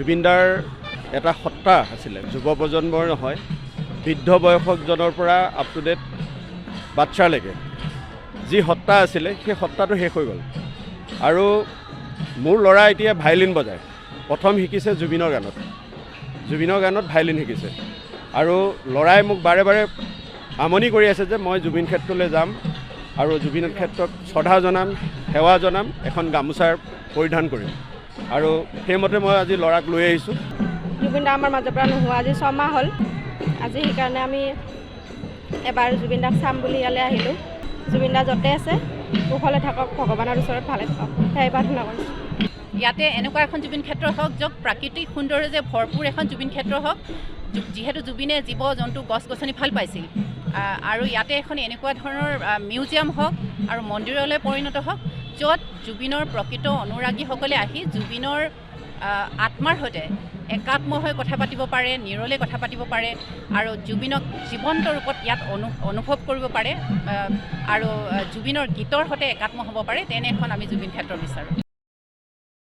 জুবিনদাৰ এটা সত্তা আছিলে, যুৱ প্ৰজন্মৰ নহয়, বৃদ্ধ বয়সকজনৰ পৰা আপ টু ডেট বাচ্চালৈকে যি সত্তা আছিলে সেই সত্তাটো শেষ হৈ গ'ল। আৰু মোৰ ল'ৰা এতিয়া ভায়লিন বজায়, প্ৰথম শিকিছে জুবিনৰ গানত ভায়লিন শিকিছে। আৰু ল'ৰাই মোক বাৰে বাৰে আমনি কৰি আছে যে মই জুবিন ক্ষেত্ৰলৈ যাম আৰু জুবিন ক্ষেত্ৰত শ্ৰদ্ধা জনাম, সেৱা জনাম, এখন গামোচাৰ পৰিধান কৰিম। আৰু সেইমতে মই আজি ল'ৰাক লৈ আহিছোঁ। জুবিন দা আমাৰ মাজৰ পৰা নোহোৱা আজি 6 মাহ হ'ল। আজি সেইকাৰণে আমি এবাৰ জুবিন দাক চাম বুলি ইয়ালৈ আহিলোঁ। জুবিন দা য'তে আছে কুশলে থাকক, ভগৱানৰ ওচৰত ভালে থাকক, সেয়াই প্ৰাৰ্থনা কৰিছোঁ। ইয়াতে এনেকুৱা এখন জুবিন ক্ষেত্ৰ হওক, য'ত প্ৰাকৃতিক সৌন্দৰ্যৰে ভৰপূৰ এখন জুবিন ক্ষেত্ৰ হওক, যিহেতু জুবিনে জীৱ জন্তু গছ গছনি ভাল পাইছিল। আৰু ইয়াতে এখন এনেকুৱা ধৰণৰ মিউজিয়াম হওক আৰু মন্দিৰলৈ পৰিণত হওক, য'ত জুবিনৰ প্ৰকৃত অনুৰাগীসকলে আহি জুবিনৰ আত্মাৰ সৈতে একাত্ম হৈ কথা পাতিব পাৰে, নিৰলে কথা পাতিব পাৰে আৰু জুবিনক জীৱন্ত ৰূপত ইয়াত অনুভৱ কৰিব পাৰে আৰু জুবিনৰ গীতৰ সৈতে একাত্ম হ'ব পাৰে, তেনে এখন আমি জুবিন ক্ষেত্ৰ বিচাৰোঁ।